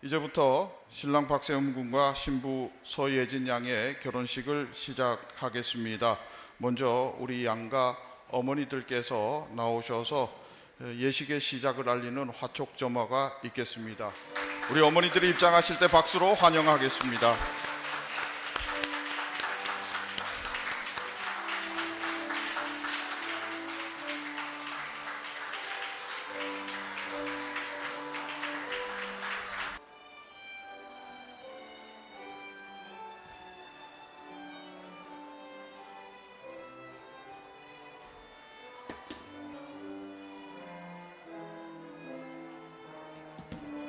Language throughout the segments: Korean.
이제부터 신랑 박세움 군과 신부 서예진 양의 결혼식을 시작하겠습니다. 먼저 우리 양가 어머니들께서 나오셔서 예식의 시작을 알리는 화촉점화가 있겠습니다. 우리 어머니들이 입장하실 때 박수로 환영하겠습니다.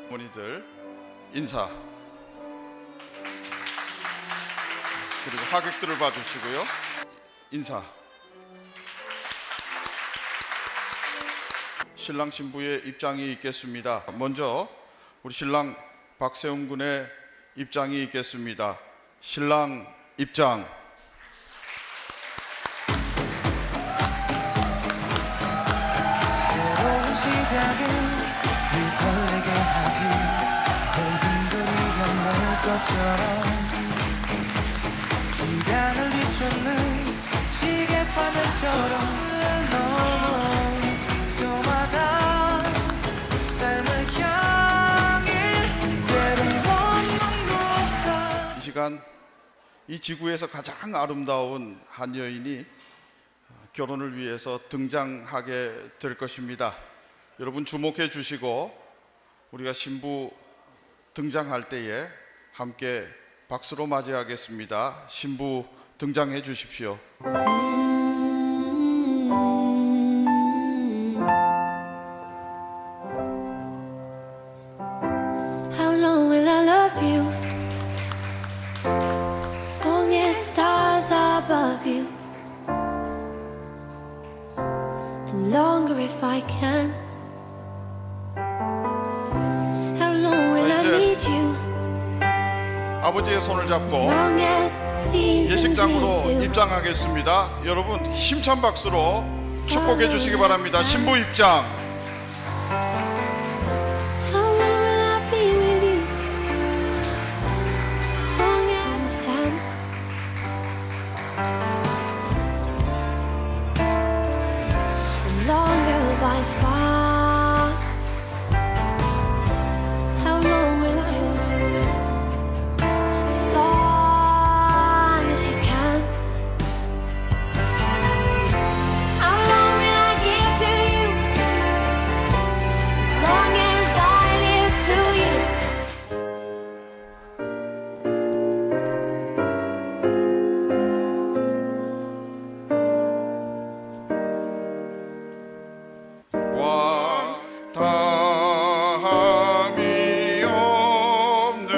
어머니들 인사, 그리고 하객들을 봐주시고요. 인사. 신랑 신부의 입장이 있겠습니다. 먼저 우리 신랑 박세움 군의 입장이 있겠습니다. 신랑 입장. 새로운 시작은 설레게 하지. 모든 걸 이겨낼 것처럼 시간을 뒤쫓는 시계바늘처럼 너무 좋아다. 삶을 향해 때론 멈춰. 이 시간 이 지구에서 가장 아름다운 한 여인이 결혼을 위해서 등장하게 될 것입니다. 여러분 주목해 주시고 우리가 신부 등장할 때에 함께 박수로 맞이하겠습니다. 신부 등장해 주십시오. How long will I love you? As long as stars are above you, and longer if I can. How long will I need you? 아버지의 손을 As 잡고 long as the seasons 예식장으로 need to. 입장하겠습니다. 여러분 힘찬 박수로 축복해 주시기 바랍니다. 신부 입장. How long will I be with you? As long as the sun. And longer by far. How long will I do? As long as you can. How long will I give to you? As long as I live through you. 과담이 없는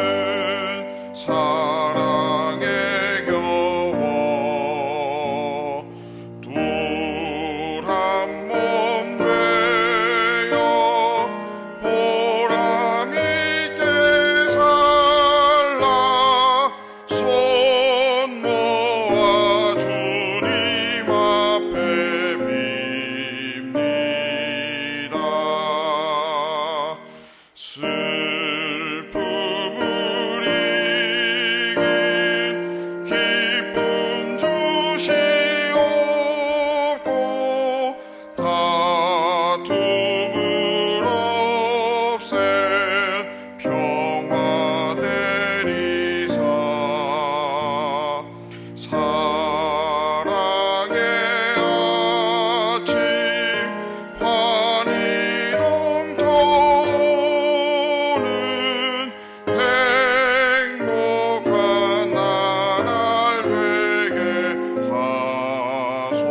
사랑에 겨워 둘 한 몸 되어 보람 있게 살라. 손 모아 주님 앞에 빕니다. 슬픔을 이긴 기쁨 주시옵고 다툼을 없앨 평화 내리사. 사랑의 아침 환히 동토는 행복한 나날 되게 하소서.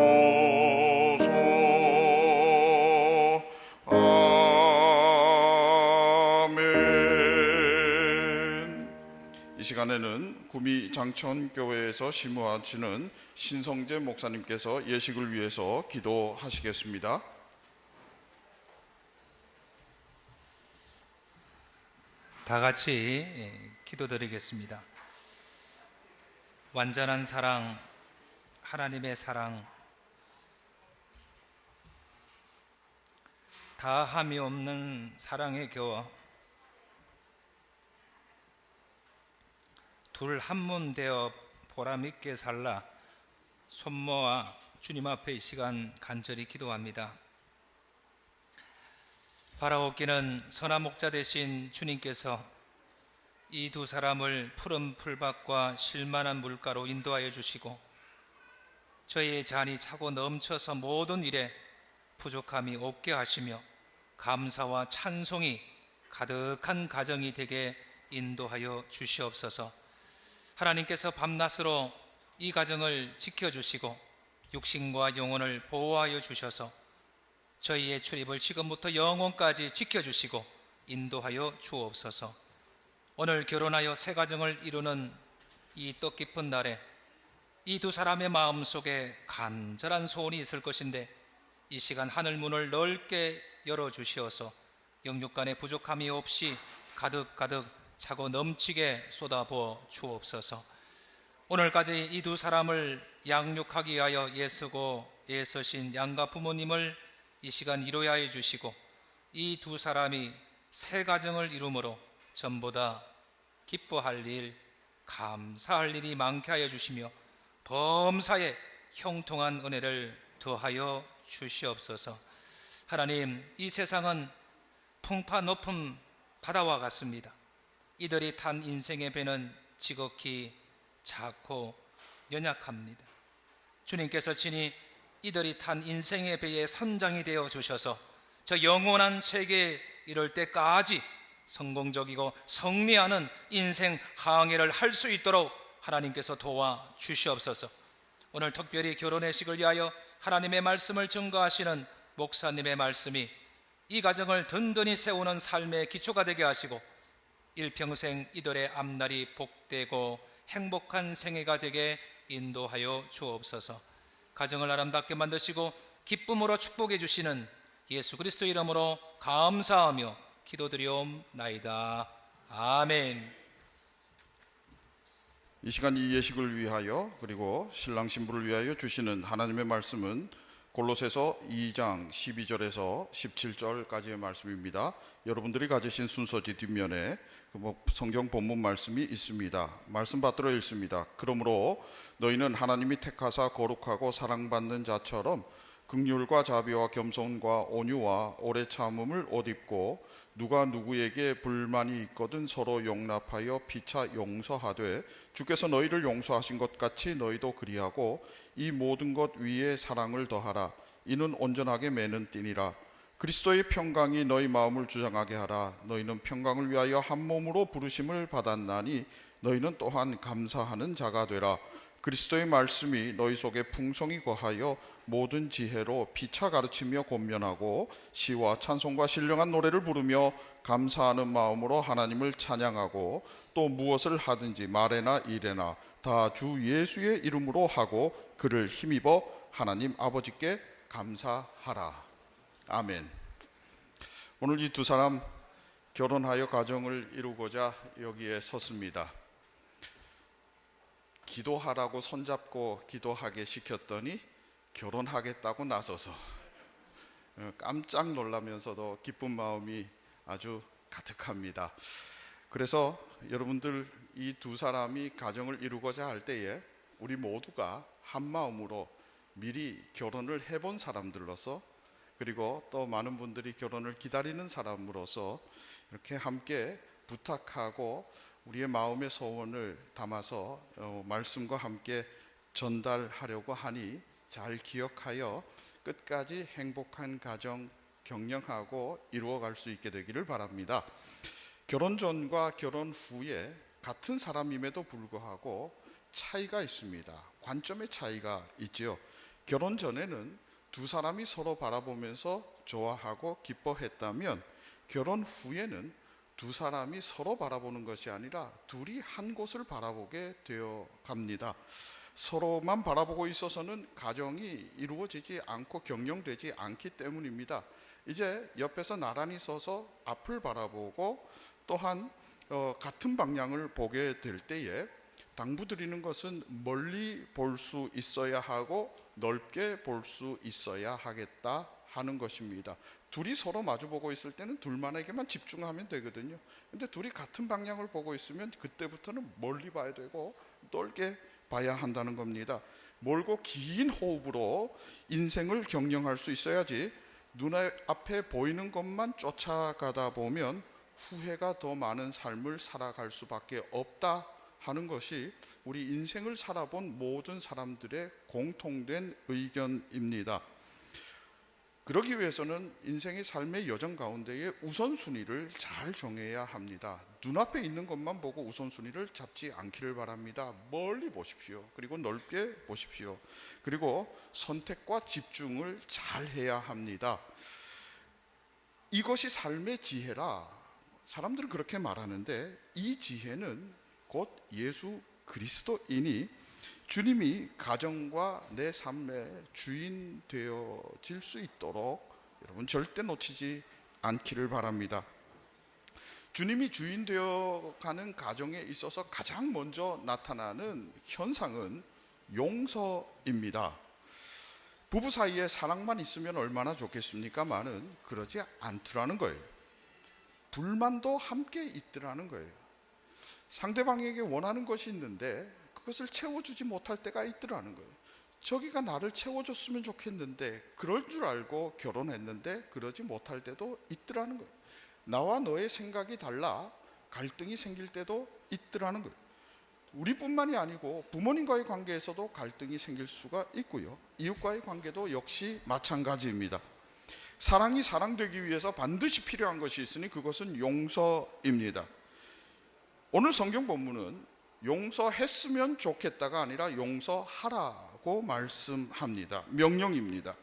아멘. 이 시간에는 구미 장천교회에서 심우하시는 신성재 목사님께서 예식을 위해서 기도하시겠습니다. 다 같이 기도드리겠습니다. 완전한 사랑, 하나님의 사랑, 다함이 없는 사랑에 겨워 둘 한 문 되어 보람있게 살라 손모아 주님 앞에 이 시간 간절히 기도합니다. 바라옵기는 선한 목자 되신 주님께서 이 두 사람을 푸른 풀밭과 실만한 물가로 인도하여 주시고 저희의 잔이 차고 넘쳐서 모든 일에 부족함이 없게 하시며 감사와 찬송이 가득한 가정이 되게 인도하여 주시옵소서. 하나님께서 밤낮으로 이 가정을 지켜주시고 육신과 영혼을 보호하여 주셔서 저희의 출입을 지금부터 영원까지 지켜주시고 인도하여 주옵소서. 오늘 결혼하여 새 가정을 이루는 이 뜻깊은 날에 이 두 사람의 마음속에 간절한 소원이 있을 것인데 이 시간 하늘 문을 넓게 열어주시어서 영육간의 부족함이 없이 가득가득 차고 넘치게 쏟아부어 주옵소서. 오늘까지 이 두 사람을 양육하기 위하여 애쓰고 애쓰신 양가 부모님을 이 시간 이루어야 해 주시고 이 두 사람이 새 가정을 이루므로 전보다 기뻐할 일, 감사할 일이 많게 하여 주시며 범사에 형통한 은혜를 더하여 주시옵소서. 하나님, 이 세상은 풍파 높은 바다와 같습니다. 이들이 탄 인생의 배는 지극히 작고 연약합니다. 주님께서 친히 이들이 탄 인생의 배의 선장이 되어 주셔서 저 영원한 세계에 이를 때까지 성공적이고 승리하는 인생 항해를 할 수 있도록 하나님께서 도와 주시옵소서. 오늘 특별히 결혼의식을 위하여 하나님의 말씀을 증거하시는 목사님의 말씀이 이 가정을 든든히 세우는 삶의 기초가 되게 하시고 일평생 이들의 앞날이 복되고 행복한 생애가 되게 인도하여 주옵소서. 가정을 아름답게 만드시고 기쁨으로 축복해 주시는 예수 그리스도 이름으로 감사하며 기도드리옵나이다. 아멘. 이 시간 이 예식을 위하여 그리고 신랑 신부를 위하여 주시는 하나님의 말씀은 골로새서 2장 12절에서 17절까지의 말씀입니다. 여러분들이 가지신 순서지 뒷면에 성경 본문 말씀이 있습니다. 말씀 받들어 읽습니다. 그러므로 너희는 하나님이 택하사 거룩하고 사랑받는 자처럼 긍휼과 자비와 겸손과 온유와 오래 참음을 옷 입고 누가 누구에게 불만이 있거든 서로 용납하여 피차 용서하되 주께서 너희를 용서하신 것 같이 너희도 그리하고 이 모든 것 위에 사랑을 더하라. 이는 온전하게 매는 띠니라. 그리스도의 평강이 너희 마음을 주장하게 하라. 너희는 평강을 위하여 한 몸으로 부르심을 받았나니 너희는 또한 감사하는 자가 되라. 그리스도의 말씀이 너희 속에 풍성히 거하여 모든 지혜로 피차 가르치며 권면하고 시와 찬송과 신령한 노래를 부르며 감사하는 마음으로 하나님을 찬양하고 또 무엇을 하든지 말에나 일에나 다 주 예수의 이름으로 하고 그를 힘입어 하나님 아버지께 감사하라. 아멘. 오늘 이 두 사람 결혼하여 가정을 이루고자 여기에 섰습니다. 기도하라고 손잡고 기도하게 시켰더니 결혼하겠다고 나서서 깜짝 놀라면서도 기쁜 마음이 아주 가득합니다. 그래서 여러분들 이 두 사람이 가정을 이루고자 할 때에 우리 모두가 한 마음으로 미리 결혼을 해본 사람들로서 그리고 또 많은 분들이 결혼을 기다리는 사람으로서 이렇게 함께 부탁하고 우리의 마음의 소원을 담아서 말씀과 함께 전달하려고 하니 잘 기억하여 끝까지 행복한 가정 경영하고 이루어갈 수 있게 되기를 바랍니다. 결혼 전과 결혼 후에 같은 사람임에도 불구하고 차이가 있습니다. 관점의 차이가 있지요. 결혼 전에는 두 사람이 서로 바라보면서 좋아하고 기뻐했다면 결혼 후에는 두 사람이 서로 바라보는 것이 아니라 둘이 한 곳을 바라보게 되어 갑니다. 서로만 바라보고 있어서는 가정이 이루어지지 않고 경영되지 않기 때문입니다. 이제 옆에서 나란히 서서 앞을 바라보고 또한 같은 방향을 보게 될 때에 당부드리는 것은 멀리 볼 수 있어야 하고 넓게 볼 수 있어야 하겠다 하는 것입니다. 둘이 서로 마주보고 있을 때는 둘만에게만 집중하면 되거든요. 근데 둘이 같은 방향을 보고 있으면 그때부터는 멀리 봐야 되고 넓게 봐야 한다는 겁니다. 멀고 긴 호흡으로 인생을 경영할 수 있어야지 눈앞에 보이는 것만 쫓아가다 보면 후회가 더 많은 삶을 살아갈 수밖에 없다 하는 것이 우리 인생을 살아본 모든 사람들의 공통된 의견입니다. 그러기 위해서는 인생의 삶의 여정 가운데에 우선순위를 잘 정해야 합니다. 눈앞에 있는 것만 보고 우선순위를 잡지 않기를 바랍니다. 멀리 보십시오. 그리고 넓게 보십시오. 그리고 선택과 집중을 잘 해야 합니다. 이것이 삶의 지혜라 사람들은 그렇게 말하는데, 이 지혜는 곧 예수 그리스도이니 주님이 가정과 내 삶의 주인 되어질 수 있도록 여러분 절대 놓치지 않기를 바랍니다. 주님이 주인 되어가는 가정에 있어서 가장 먼저 나타나는 현상은 용서입니다. 부부 사이에 사랑만 있으면 얼마나 좋겠습니까만은 그러지 않더라는 거예요. 불만도 함께 있더라는 거예요. 상대방에게 원하는 것이 있는데 그것을 채워주지 못할 때가 있더라는 거예요. 저기가 나를 채워줬으면 좋겠는데 그럴 줄 알고 결혼했는데 그러지 못할 때도 있더라는 거예요. 나와 너의 생각이 달라 갈등이 생길 때도 있더라는 거예요. 우리뿐만이 아니고 부모님과의 관계에서도 갈등이 생길 수가 있고요. 이웃과의 관계도 역시 마찬가지입니다. 사랑이 사랑되기 위해서 반드시 필요한 것이 있으니 그것은 용서입니다. 오늘 성경 본문은 용서했으면 좋겠다가 아니라 용서하라고 말씀합니다. 명령입니다.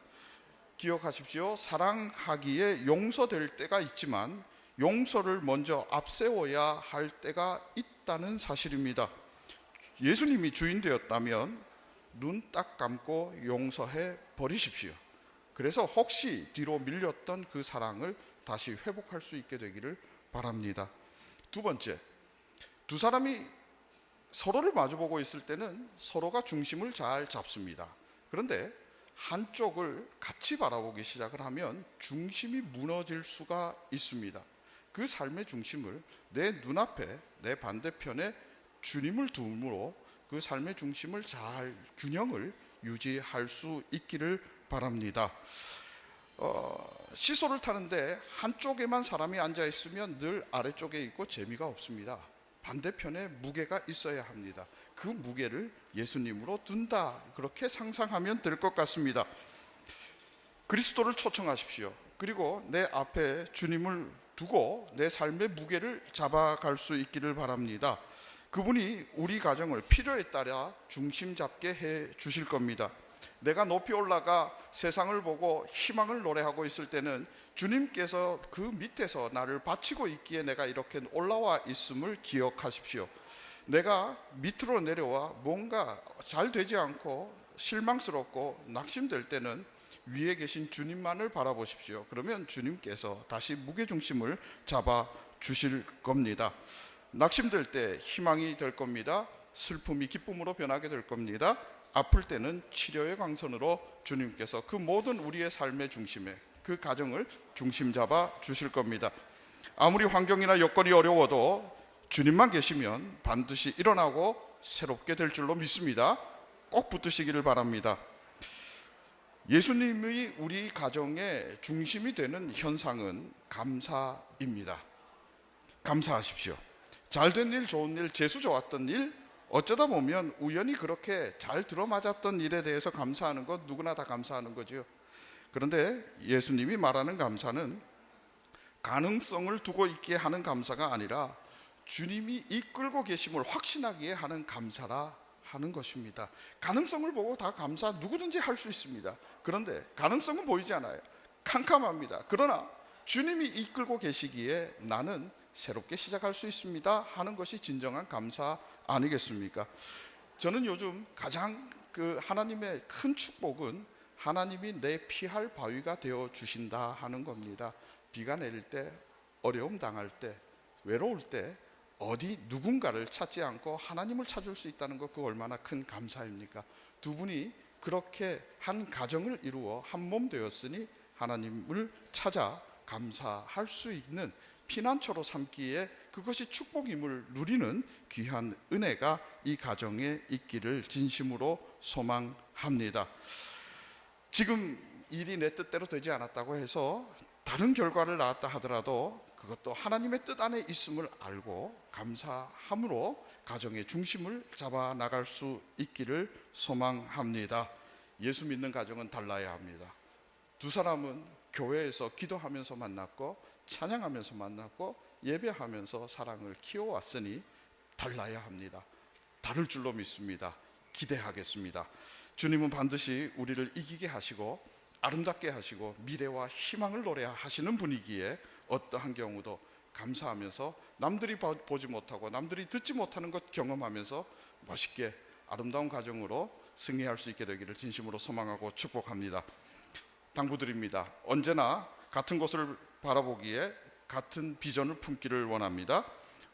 기억하십시오. 사랑하기에 용서될 때가 있지만 용서를 먼저 앞세워야 할 때가 있다는 사실입니다. 예수님이 주인 되었다면 눈 딱 감고 용서해 버리십시오. 그래서 혹시 뒤로 밀렸던 그 사랑을 다시 회복할 수 있게 되기를 바랍니다. 두 번째, 두 사람이 서로를 마주보고 있을 때는 서로가 중심을 잘 잡습니다. 그런데 한쪽을 같이 바라보기 시작을 하면 중심이 무너질 수가 있습니다. 그 삶의 중심을 내 눈앞에 내 반대편에 주님을 두므로 그 삶의 중심을 잘 균형을 유지할 수 있기를 바랍니다. 시소를 타는데 한쪽에만 사람이 앉아 있으면 늘 아래쪽에 있고 재미가 없습니다. 반대편에 무게가 있어야 합니다. 그 무게를 예수님으로 둔다, 그렇게 상상하면 될 것 같습니다. 그리스도를 초청하십시오. 그리고 내 앞에 주님을 두고 내 삶의 무게를 잡아갈 수 있기를 바랍니다. 그분이 우리 가정을 필요에 따라 중심 잡게 해 주실 겁니다. 내가 높이 올라가 세상을 보고 희망을 노래하고 있을 때는 주님께서 그 밑에서 나를 바치고 있기에 내가 이렇게 올라와 있음을 기억하십시오. 내가 밑으로 내려와 뭔가 잘 되지 않고 실망스럽고 낙심될 때는 위에 계신 주님만을 바라보십시오. 그러면 주님께서 다시 무게중심을 잡아 주실 겁니다. 낙심될 때 희망이 될 겁니다. 슬픔이 기쁨으로 변하게 될 겁니다. 아플 때는 치료의 광선으로 주님께서 그 모든 우리의 삶의 중심에 그 가정을 중심 잡아 주실 겁니다. 아무리 환경이나 여건이 어려워도 주님만 계시면 반드시 일어나고 새롭게 될 줄로 믿습니다. 꼭 붙드시기를 바랍니다. 예수님이 우리 가정의 중심이 되는 현상은 감사입니다. 감사하십시오. 잘된 일, 좋은 일, 재수 좋았던 일, 어쩌다 보면 우연히 그렇게 잘 들어맞았던 일에 대해서 감사하는 것 누구나 다 감사하는 거죠. 그런데 예수님이 말하는 감사는 가능성을 두고 있기에 하는 감사가 아니라 주님이 이끌고 계심을 확신하기에 하는 감사라 하는 것입니다. 가능성을 보고 다 감사 누구든지 할 수 있습니다. 그런데 가능성은 보이지 않아요. 캄캄합니다. 그러나 주님이 이끌고 계시기에 나는 새롭게 시작할 수 있습니다 하는 것이 진정한 감사 아니겠습니까? 저는 요즘 가장 하나님의 큰 축복은 하나님이 내 피할 바위가 되어 주신다 하는 겁니다. 비가 내릴 때, 어려움 당할 때, 외로울 때 어디 누군가를 찾지 않고 하나님을 찾을 수 있다는 것, 그 얼마나 큰 감사입니까? 두 분이 그렇게 한 가정을 이루어 한 몸 되었으니 하나님을 찾아 감사할 수 있는 피난처로 삼기에 그것이 축복임을 누리는 귀한 은혜가 이 가정에 있기를 진심으로 소망합니다. 지금 일이 내 뜻대로 되지 않았다고 해서 다른 결과를 낳았다 하더라도 그것도 하나님의 뜻 안에 있음을 알고 감사함으로 가정의 중심을 잡아 나갈 수 있기를 소망합니다. 예수 믿는 가정은 달라야 합니다. 두 사람은 교회에서 기도하면서 만났고 찬양하면서 만났고 예배하면서 사랑을 키워왔으니 달라야 합니다. 다를 줄로 믿습니다. 기대하겠습니다. 주님은 반드시 우리를 이기게 하시고 아름답게 하시고 미래와 희망을 노래하시는 분이기에 어떠한 경우도 감사하면서 남들이 보지 못하고 남들이 듣지 못하는 것 경험하면서 멋있게 아름다운 가정으로 승리할 수 있게 되기를 진심으로 소망하고 축복합니다. 당부드립니다. 언제나 같은 곳을 바라보기에 같은 비전을 품기를 원합니다.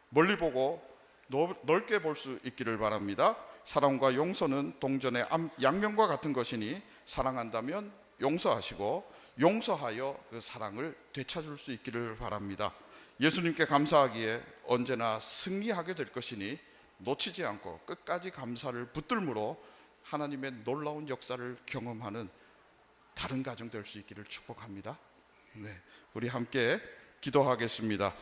멀리 보고 넓게 볼 수 있기를 바랍니다. 사랑과 용서는 동전의 양면과 같은 것이니 사랑한다면 용서하시고 용서하여 그 사랑을 되찾을 수 있기를 바랍니다. 예수님께 감사하기에 언제나 승리하게 될 것이니 놓치지 않고 끝까지 감사를 붙들므로 하나님의 놀라운 역사를 경험하는 다른 가정 될 수 있기를 축복합니다. 네, 우리 함께 기도하겠습니다.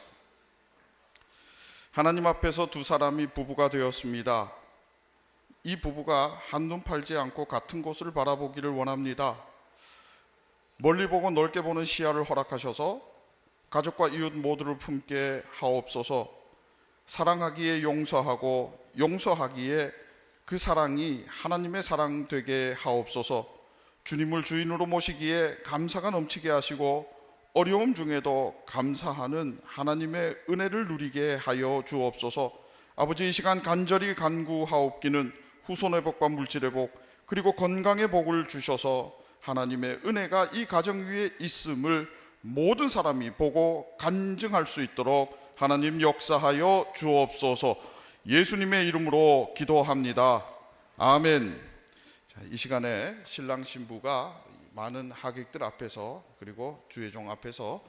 하나님 앞에서 두 사람이 부부가 되었습니다. 이 부부가 한눈 팔지 않고 같은 곳을 바라보기를 원합니다. 멀리 보고 넓게 보는 시야를 허락하셔서 가족과 이웃 모두를 품게 하옵소서. 사랑하기에 용서하고 용서하기에 그 사랑이 하나님의 사랑 되게 하옵소서. 주님을 주인으로 모시기에 감사가 넘치게 하시고 어려움 중에도 감사하는 하나님의 은혜를 누리게 하여 주옵소서. 아버지, 이 시간 간절히 간구하옵기는 후손의 복과 물질의 복 그리고 건강의 복을 주셔서 하나님의 은혜가 이 가정 위에 있음을 모든 사람이 보고 간증할 수 있도록 하나님 역사하여 주옵소서. 예수님의 이름으로 기도합니다. 아멘. 자, 이 시간에 신랑 신부가 많은 하객들 앞에서 그리고 주의 종 앞에서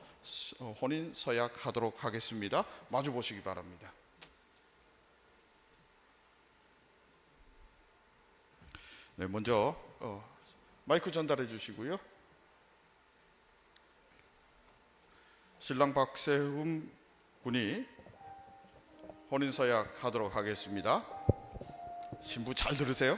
혼인 서약하도록 하겠습니다. 마주 보시기 바랍니다. 네, 먼저 마이크 전달해 주시고요. 신랑 박세흠 군이 혼인 서약 하도록 하겠습니다. 신부 잘 들으세요.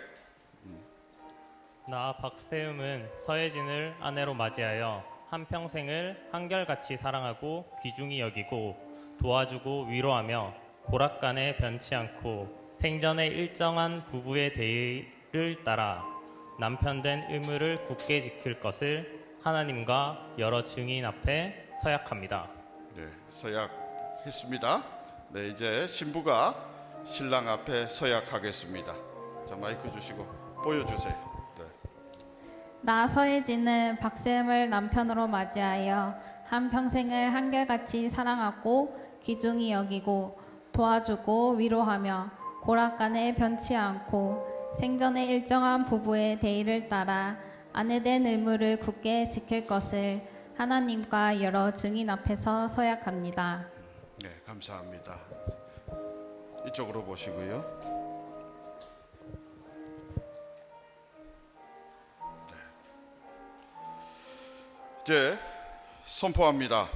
나 박세음은 서예진을 아내로 맞이하여 한평생을 한결같이 사랑하고 귀중히 여기고 도와주고 위로하며 고락간에 변치 않고 생전에 일정한 부부의 대의를 따라 남편된 의무를 굳게 지킬 것을 하나님과 여러 증인 앞에 서약합니다. 네, 서약했습니다. 네, 이제 신부가 신랑 앞에 서약하겠습니다. 자, 마이크 주시고 보여주세요. 나 서예진은 박세음을 남편으로 맞이하여 한평생을 한결같이 사랑하고 귀중히 여기고 도와주고 위로하며 고락간에 변치 않고 생전에 일정한 부부의 대의를 따라 아내된 의무를 굳게 지킬 것을 하나님과 여러 증인 앞에서 서약합니다. 네, 감사합니다. 이쪽으로 보시고요. 이제 선포합니다.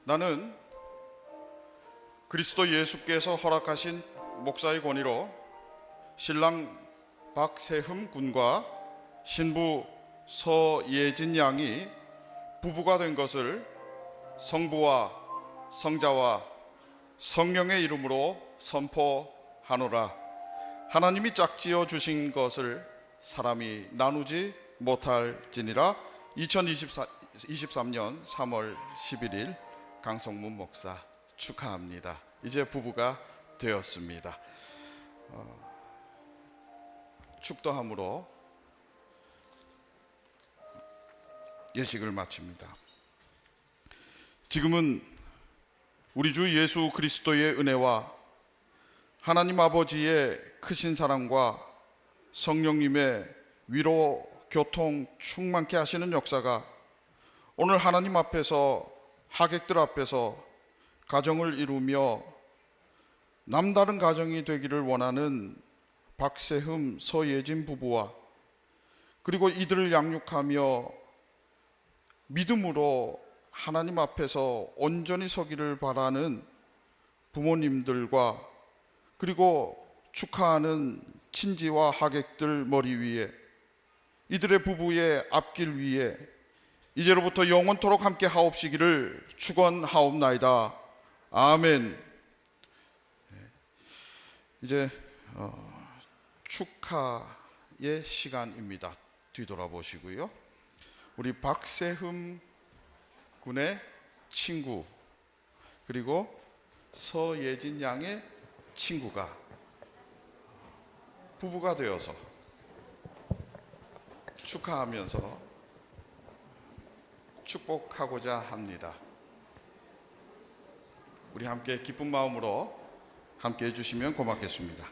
나는 그리스도 예수께서 허락하신 목사의 권위로 신랑 박세흠 군과 신부 서예진 양이 부부가 된 것을 성부와 성자와 성령의 이름으로 선포하노라. 하나님이 짝지어 주신 것을 사람이 나누지 못할지니라. 2023년 3월 11일 강성문 목사 축하합니다. 이제 부부가 되었습니다. 축도함으로 예식을 마칩니다. 지금은 우리 주 예수 그리스도의 은혜와 하나님 아버지의 크신 사랑과 성령님의 위로 교통 충만케 하시는 역사가 오늘 하나님 앞에서 하객들 앞에서 가정을 이루며 남다른 가정이 되기를 원하는 박세흠, 서예진 부부와 그리고 이들을 양육하며 믿음으로 하나님 앞에서 온전히 서기를 바라는 부모님들과 그리고 축하하는 친지와 하객들 머리 위에 이들의 부부의 앞길 위에 이제로부터 영원토록 함께 하옵시기를 축원하옵나이다. 아멘. 이제 축하의 시간입니다. 뒤돌아보시고요. 우리 박세흠 군의 친구 그리고 서예진 양의 친구가 부부가 되어서 축하하면서 축복하고자 합니다. 우리 함께 기쁜 마음으로 함께 해주시면 고맙겠습니다.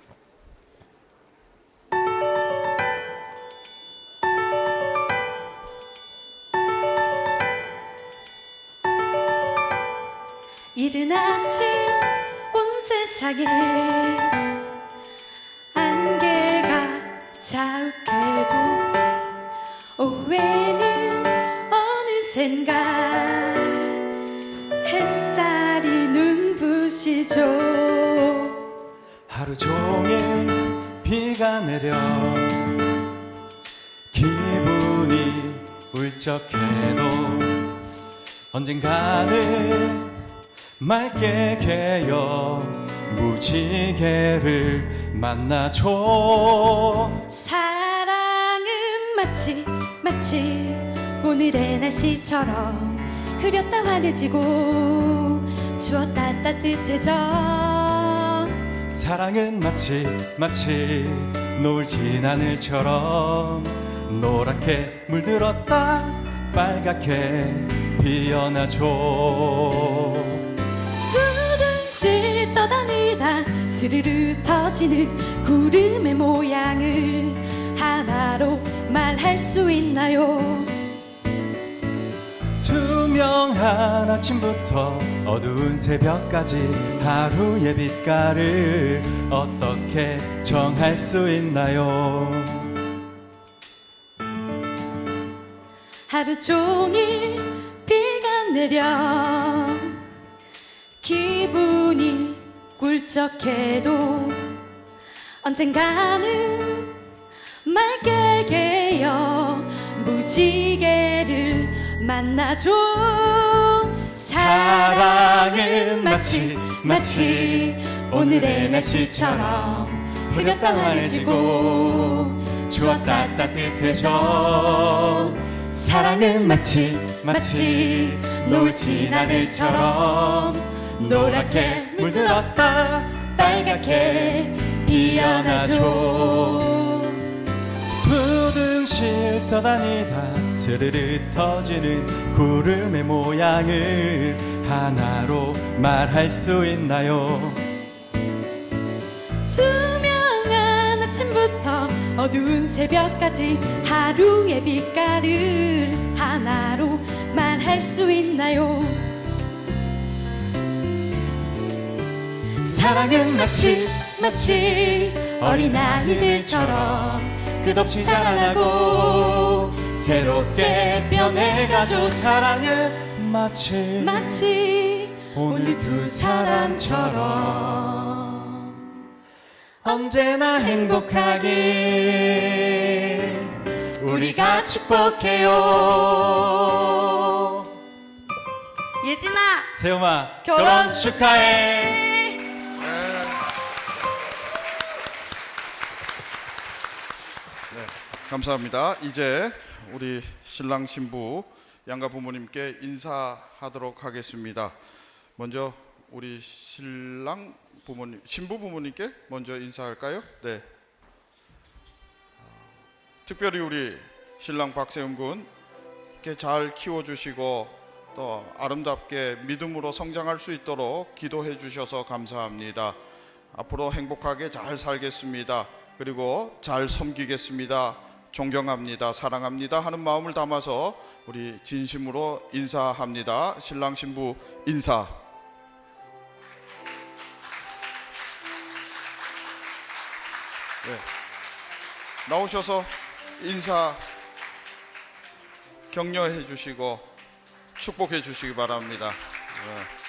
이른 아침 온 세상에 안개가 자욱해도 오후에는 어느샌가 햇살이 눈부시죠. 하루 종일 비가 내려 기분이 울적해도 언젠가는 맑게 개어 무지개를 만나죠. 사랑은 마치 오늘의 날씨처럼 흐렸다 환해지고 추웠다 따뜻해져. 사랑은 마치 노을 진 하늘처럼 노랗게 물들었다 빨갛게 피어나죠. 두둥실 떠다니다 스르르 터지는 구름의 모양을 하나로 말할 수 있나요? 투명한 아침부터 어두운 새벽까지 하루의 빛깔을 어떻게 정할 수 있나요? 하루 종일 비가 내려 기분이 꿀적해도 언젠가는 맑게 개어 무지개를 만나죠. 사랑은 마치 오늘의 날씨처럼 흐렸다 환해지고 추웠다 따뜻해져. 사랑은 마치 노을 진 하늘처럼 노랗게 물들었다 빨갛게 피어나죠. 부둥실 떠다니다 스르르 터지는 구름의 모양을 하나로 말할 수 있나요? 투명한 아침부터 어두운 새벽까지 하루의 빛깔을 하나로 말할 수 있나요? 사랑은 마치 어린아이들처럼 끝없이 자라나고 새롭게 변해가죠. 사랑은 마치 오늘 두 사람처럼 언제나 행복하게 우리가 축복해요. 예진아, 세움아, 결혼 축하해. 감사합니다. 이제 우리 신랑 신부 양가 부모님께 인사하도록 하겠습니다. 먼저 우리 신랑 부모님, 신부 부모님께 먼저 인사할까요? 네. 특별히 우리 신랑 박세흠 군 이렇게 잘 키워주시고 또 아름답게 믿음으로 성장할 수 있도록 기도해 주셔서 감사합니다. 앞으로 행복하게 잘 살겠습니다. 그리고 잘 섬기겠습니다. 존경합니다, 사랑합니다 하는 마음을 담아서 우리 진심으로 인사합니다. 신랑 신부 인사. 네. 나오셔서 인사 격려해 주시고 축복해 주시기 바랍니다. 네.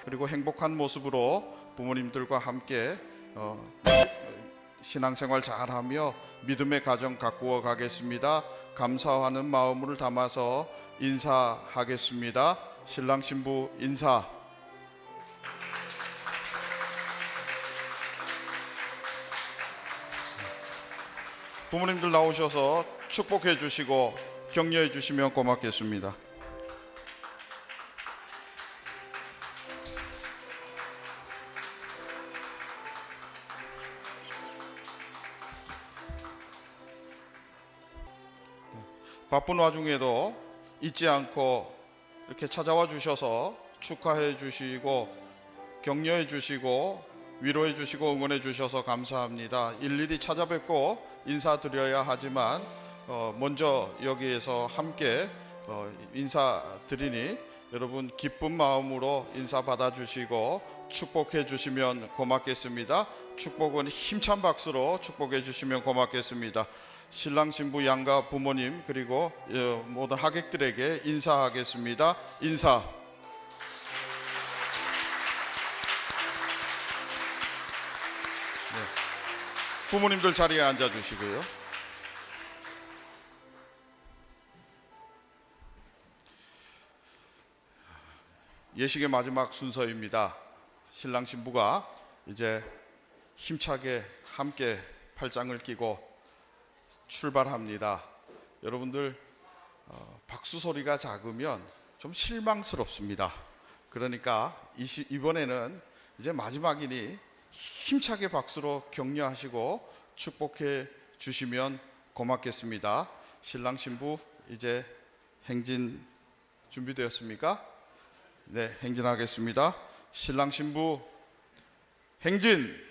그리고 행복한 모습으로 부모님들과 함께 신앙생활 잘하며 믿음의 가정 가꾸어 가겠습니다. 감사하는 마음을 담아서 인사하겠습니다. 신랑 신부 인사. 부모님들 나오셔서 축복해 주시고 격려해 주시면 고맙겠습니다. 바쁜 와중에도 잊지 않고 이렇게 찾아와 주셔서 축하해 주시고 격려해 주시고 위로해 주시고 응원해 주셔서 감사합니다. 일일이 찾아뵙고 인사드려야 하지만 먼저 여기에서 함께 인사드리니 여러분 기쁜 마음으로 인사 받아주시고 축복해 주시면 고맙겠습니다. 축복은 힘찬 박수로 축복해 주시면 고맙겠습니다. 신랑 신부 양가 부모님 그리고 모든 하객들에게 인사하겠습니다. 인사. 네. 부모님들 자리에 앉아 주시고요. 예식의 마지막 순서입니다. 신랑 신부가 이제 힘차게 함께 팔짱을 끼고 출발합니다. 여러분들 박수 소리가 작으면 좀 실망스럽습니다. 그러니까 이번에는 이제 마지막이니 힘차게 박수로 격려하시고 축복해 주시면 고맙겠습니다. 신랑 신부 이제 행진 준비되었습니까? 네, 행진하겠습니다. 신랑 신부 행진.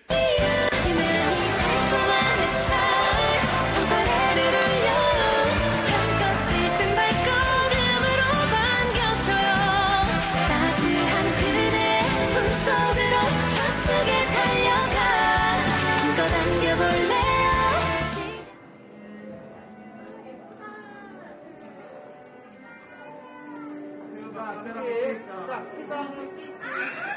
자,